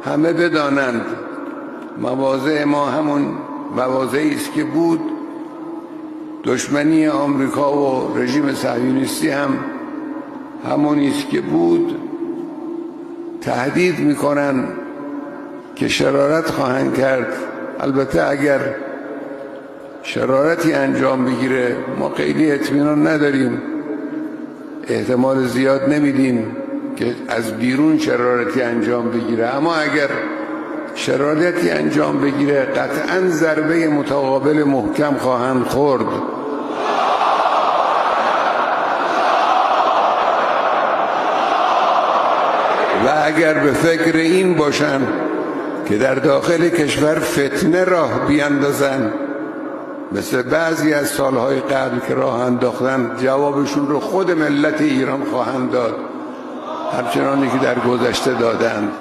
همه بدانند مواضع ما همون مواضعی است که بود. دشمنی آمریکا و رژیم صهیونیستی هم همونی است که بود. تهدید میکنن که شرارت خواهند کرد. البته اگر شرارتی انجام بگیره ما خیلی اطمینان نداریم، احتمال زیاد نمیدیم که از بیرون شرارتی انجام بگیره، اما اگر شرارتی انجام بگیره قطعا ضربه متقابل محکم خواهند خورد. و اگر به فکر این باشن که در داخل کشور فتنه راه بیندازن مثل بعضی از سالهای قبل که راه انداختن، جوابشون رو خود ملت ایران خواهند داد، همچنانی که در گذشته دادند.